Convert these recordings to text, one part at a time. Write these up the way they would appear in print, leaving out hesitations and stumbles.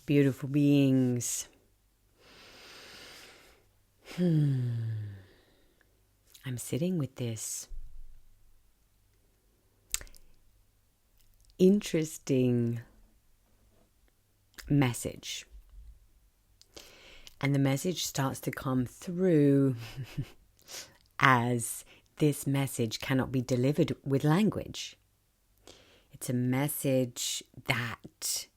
beautiful beings. I'm sitting with this interesting message. And the message starts to come through as this message cannot be delivered with language. It's a message that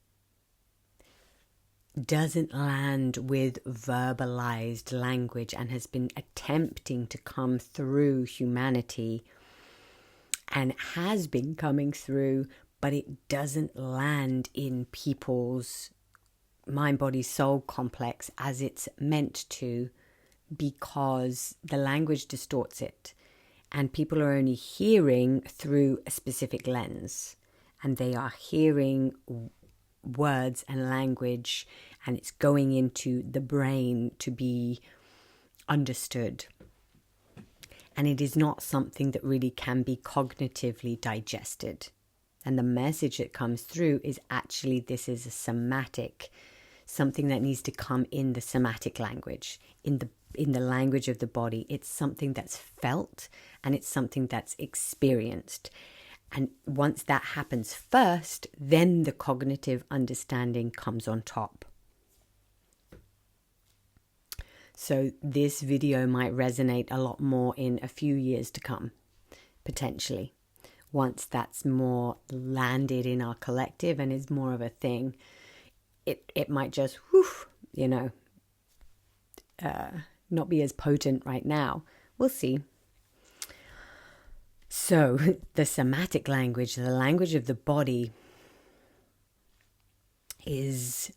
doesn't land with verbalized language and has been attempting to come through humanity and has been coming through, but it doesn't land in people's mind, body, soul complex as it's meant to, because the language distorts it and people are only hearing through a specific lens, and they are hearing words and language, and it's going into the brain to be understood, and it is not something that really can be cognitively digested. And the message that comes through is actually, this is a somatic, something that needs to come in the somatic language, in the language of the body. It's something that's felt and it's something that's experienced. And once that happens first, then the cognitive understanding comes on top. So this video might resonate a lot more in a few years to come, potentially. Once that's more landed in our collective and is more of a thing, it might just, not be as potent right now. We'll see. So the somatic language, the language of the body, it's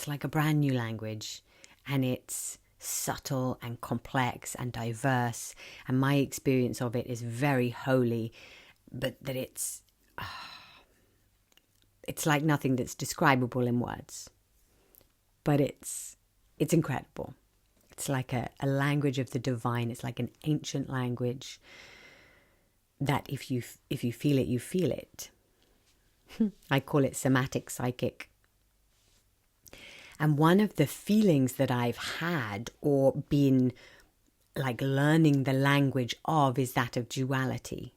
like a brand new language, and it's subtle and complex and diverse. And my experience of it is very holy, but that it's like nothing that's describable in words. But it's incredible. It's like a language of the divine. It's like an ancient language that if you feel it, you feel it. I call it somatic psychic. And one of the feelings that I've had or been like learning the language of is that of duality.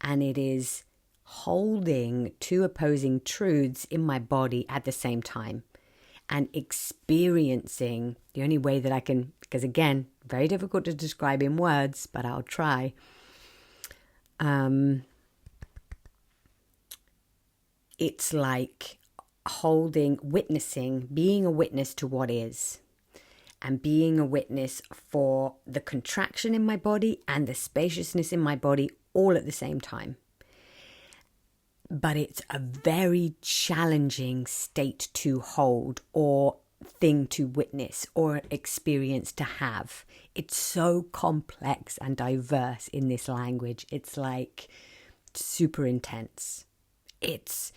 And it is holding two opposing truths in my body at the same time and experiencing, the only way that I can, because again, very difficult to describe in words, but I'll try. It's like witnessing, being a witness to what is, and being a witness for the contraction in my body and the spaciousness in my body all at the same time. But it's a very challenging state to hold or thing to witness or experience to have. It's so complex and diverse in this language. It's like super intense. It's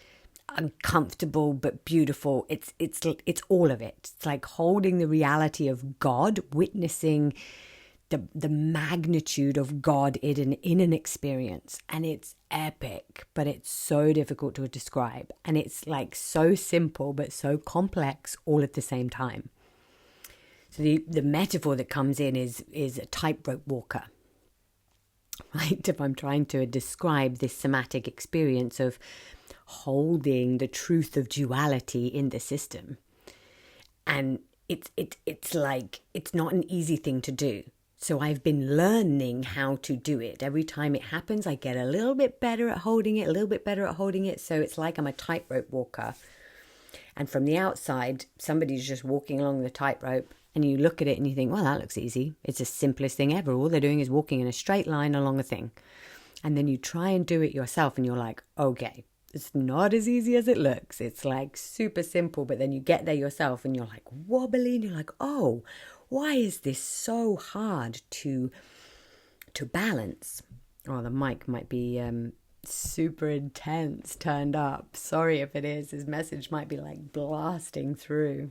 uncomfortable but beautiful. It's all of it. It's like holding the reality of God, witnessing the magnitude of God in an experience, and it's epic, but it's so difficult to describe, and it's like so simple but so complex all at the same time. So the metaphor that comes in is a tightrope walker, right? If I'm trying to describe this somatic experience of holding the truth of duality in the system, and it's like, it's not an easy thing to do. So I've been learning how to do it. Every time it happens, I get a little bit better at holding it, So it's like I'm a tightrope walker. And from the outside, somebody's just walking along the tightrope, and you look at it and you think, well, that looks easy. It's the simplest thing ever. All they're doing is walking in a straight line along a thing. And then you try and do it yourself, and you're like, okay, it's not as easy as it looks. It's like super simple, but then you get there yourself and you're like wobbly, and you're like, oh, why is this so hard to balance? Oh, the mic might be super intense, turned up. Sorry if it is. His message might be like blasting through.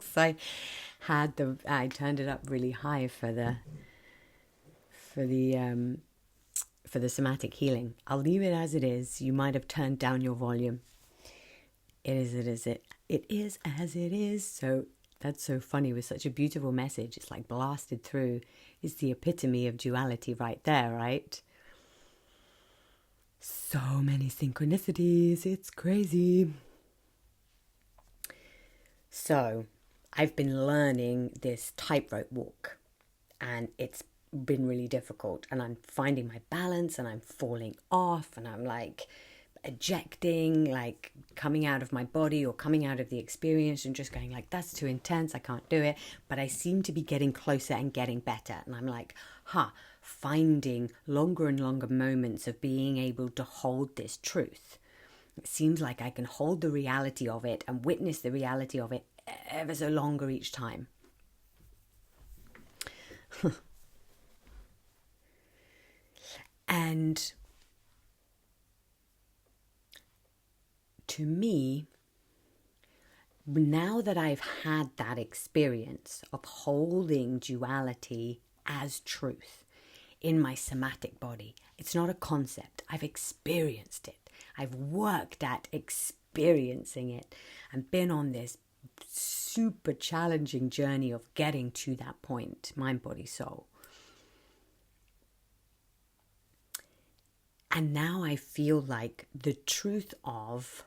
So I turned it up really high for the somatic healing. I'll leave it as it is. You might have turned down your volume. It is as it is. So that's so funny with such a beautiful message. It's like blasted through. It's the epitome of duality right there, right? So many synchronicities. It's crazy. So I've been learning this tightrope walk, and it's been really difficult, and I'm finding my balance, and I'm falling off, and I'm like ejecting, like coming out of my body or coming out of the experience and just going like, that's too intense, I can't do it. But I seem to be getting closer and getting better, and I'm like, finding longer and longer moments of being able to hold this truth. It seems like I can hold the reality of it and witness the reality of it ever so longer each time. And to me, now that I've had that experience of holding duality as truth in my somatic body, it's not a concept. I've experienced it. I've worked at experiencing it and been on this super challenging journey of getting to that point, mind, body, soul. And now I feel like the truth of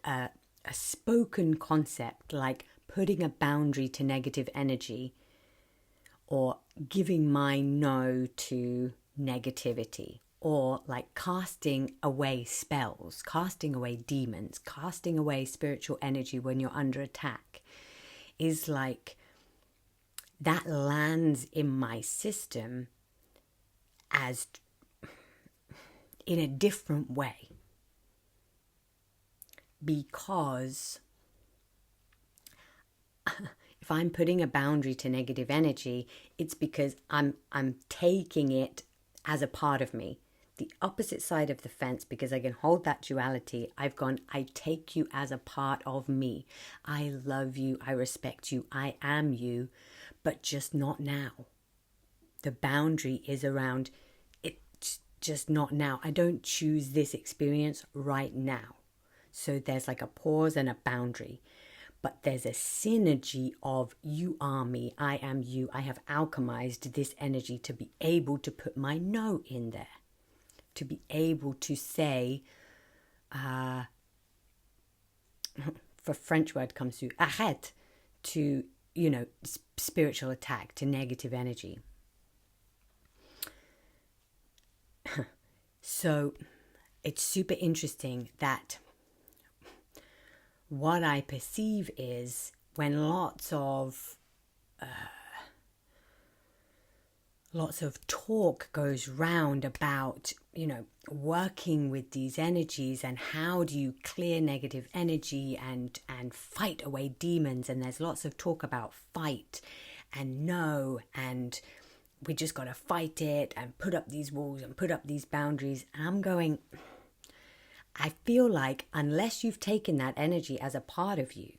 a spoken concept, like putting a boundary to negative energy or giving my no to negativity, or like casting away spells, casting away demons, casting away spiritual energy when you're under attack, is like that lands in my system as in a different way. Because if I'm putting a boundary to negative energy, it's because I'm taking it as a part of me. The opposite side of the fence, because I can hold that duality, I've gone, I take you as a part of me. I love you, I respect you, I am you, but just not now. The boundary is around, it's just not now. I don't choose this experience right now. So there's like a pause and a boundary. But there's a synergy of you are me, I am you. I have alchemized this energy to be able to put my no in there. To be able to say, for French word comes to arrête, to, spiritual attack, to negative energy. So it's super interesting that what I perceive is when lots of talk goes round about, working with these energies and how do you clear negative energy and fight away demons. And there's lots of talk about fight and no, and we just got to fight it and put up these walls and put up these boundaries. And I'm going, I feel like unless you've taken that energy as a part of you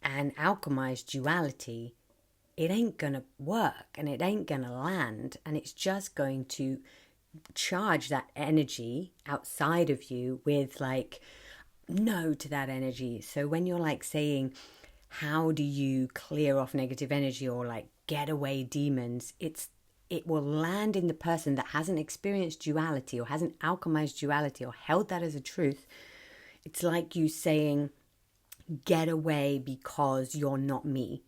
and alchemized duality, it ain't going to work and it ain't going to land, and it's just going to charge that energy outside of you with like no to that energy. So when you're like saying, how do you clear off negative energy or like get away demons, it will land in the person that hasn't experienced duality or hasn't alchemized duality or held that as a truth. It's like you saying, get away because you're not me.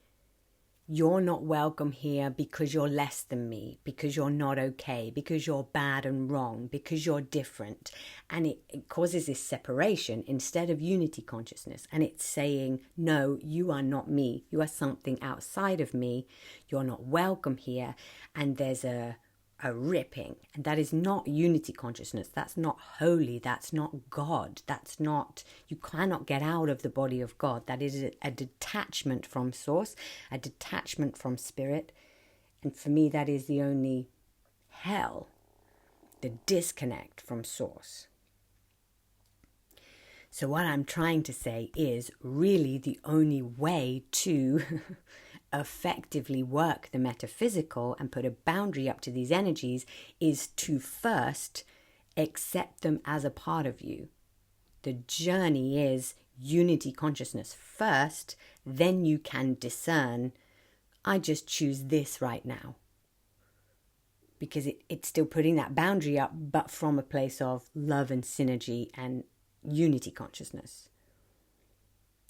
You're not welcome here because you're less than me, because you're not okay, because you're bad and wrong, because you're different. And it causes this separation instead of unity consciousness. And it's saying, no, you are not me. You are something outside of me. You're not welcome here. And there's a ripping. And that is not unity consciousness. That's not holy. That's not God. That's not, you cannot get out of the body of God. That is a detachment from source, a detachment from spirit. And for me, that is the only hell, the disconnect from source. So what I'm trying to say is really the only way to effectively work the metaphysical and put a boundary up to these energies is to first accept them as a part of you. The journey is unity consciousness first, then you can discern, I just choose this right now. Because it's still putting that boundary up, but from a place of love and synergy and unity consciousness.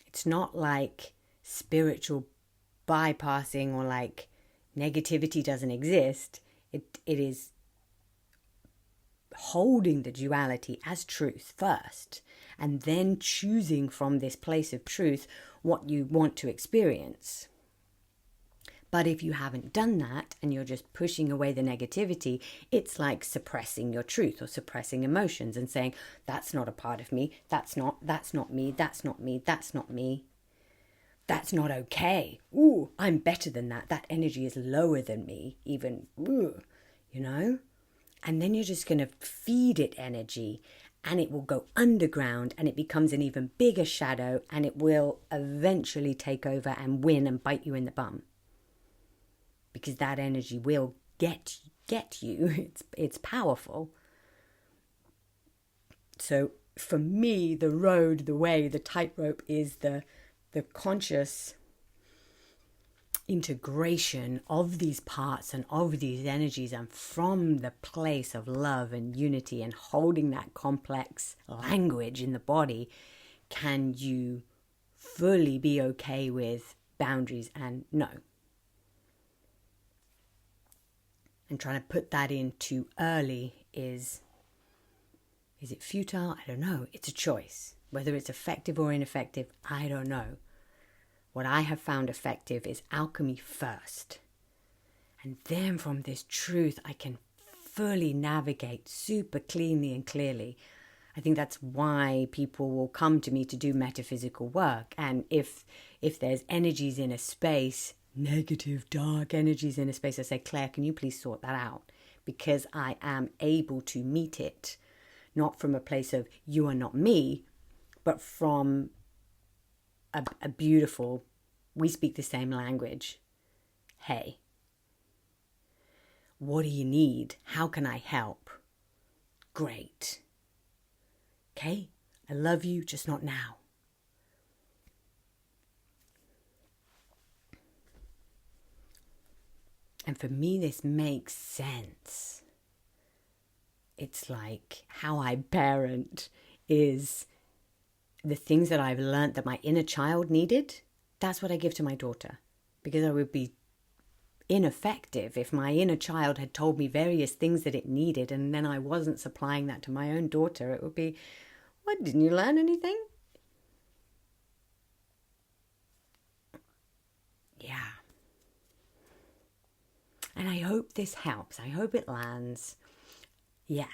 It's not like spiritual bypassing or like negativity doesn't exist. It is holding the duality as truth first, and then choosing from this place of truth what you want to experience. But if you haven't done that and you're just pushing away the negativity, it's like suppressing your truth or suppressing emotions and saying, that's not a part of me, that's not me, that's not me, that's not me. That's not okay. Ooh, I'm better than that. That energy is lower than me, even, ooh, you know? And then you're just going to feed it energy, and it will go underground, and it becomes an even bigger shadow, and it will eventually take over and win and bite you in the bum. Because that energy will get you. It's powerful. So for me, the road, the way, the tightrope is the conscious integration of these parts and of these energies, and from the place of love and unity and holding that complex language in the body, can you fully be okay with boundaries and no. And trying to put that in too early is it futile? I don't know. It's a choice. Whether it's effective or ineffective, I don't know. What I have found effective is alchemy first. And then from this truth, I can fully navigate super cleanly and clearly. I think that's why people will come to me to do metaphysical work. And if there's energies in a space, negative, dark energies in a space, I say, Claire, can you please sort that out? Because I am able to meet it, not from a place of you are not me, but from a beautiful, we speak the same language. Hey, what do you need? How can I help? Great. Okay, I love you, just not now. And for me, this makes sense. It's like how I parent is the things that I've learned that my inner child needed. That's what I give to my daughter, because I would be ineffective if my inner child had told me various things that it needed and then I wasn't supplying that to my own daughter. It would be, what, didn't you learn anything? Yeah. And I hope this helps. I hope it lands. Yeah.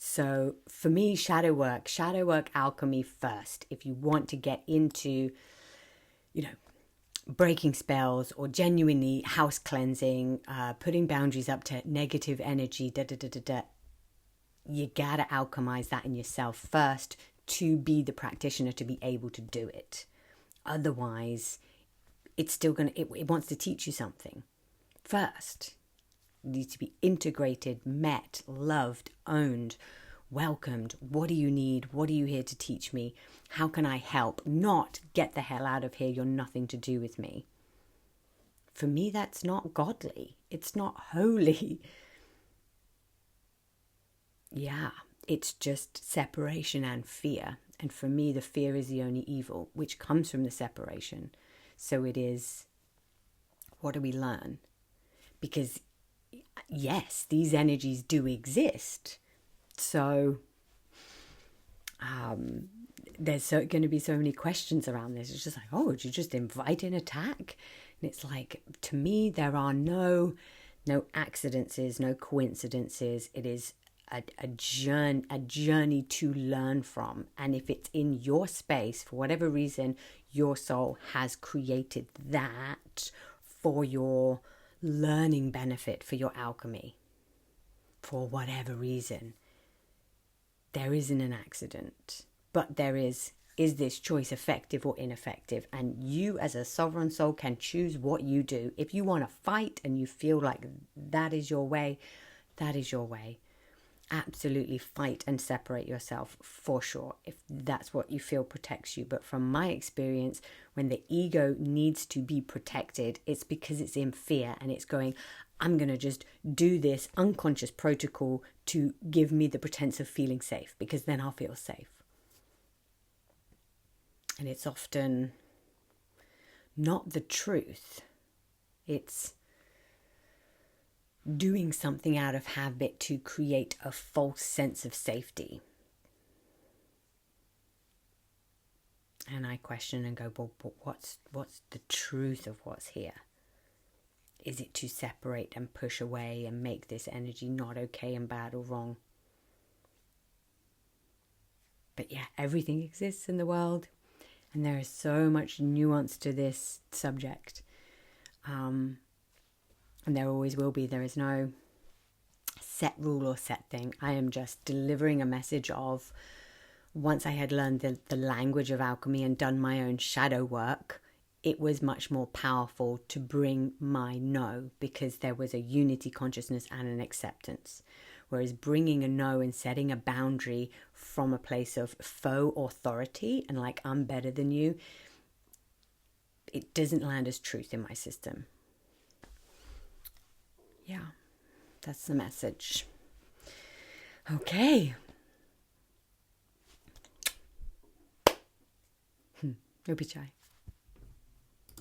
So for me, shadow work alchemy first. If you want to get into, breaking spells or genuinely house cleansing, putting boundaries up to negative energy, you gotta alchemize that in yourself first to be the practitioner, to be able to do it. Otherwise, it's still it wants to teach you something. First, you need to be integrated, met, loved, owned, welcomed. What do you need? What are you here to teach me? How can I help? Not get the hell out of here. You're nothing to do with me. For me, that's not godly. It's not holy. Yeah, it's just separation and fear. And for me, the fear is the only evil, which comes from the separation. So it is, what do we learn? Because yes, these energies do exist. So there's going to be so many questions around this. It's just like, oh, would you just invite an attack? And it's like, to me, there are no accidents, no coincidences. It is a journey to learn from. And if it's in your space, for whatever reason, your soul has created that for your learning benefit, for your alchemy, for whatever reason, there isn't an accident. But there is this choice effective or ineffective? And you as a sovereign soul can choose what you do. If you want to fight and you feel like that is your way, that is your way. absolutely fight and separate yourself for sure, if that's what you feel protects you. But from my experience, when the ego needs to be protected, it's because it's in fear and it's going, I'm going to just do this unconscious protocol to give me the pretense of feeling safe, because then I'll feel safe. And it's often not the truth. It's doing something out of habit to create a false sense of safety. And I question and go, well, but what's the truth of what's here? Is it to separate and push away and make this energy not okay and bad or wrong? But yeah, everything exists in the world, and there is so much nuance to this subject. And there always will be. There is no set rule or set thing. I am just delivering a message of, once I had learned the language of alchemy and done my own shadow work, it was much more powerful to bring my no, because there was a unity consciousness and an acceptance. Whereas bringing a no and setting a boundary from a place of faux authority and like, I'm better than you, it doesn't land as truth in my system. Yeah, that's the message. Okay. Don't be shy.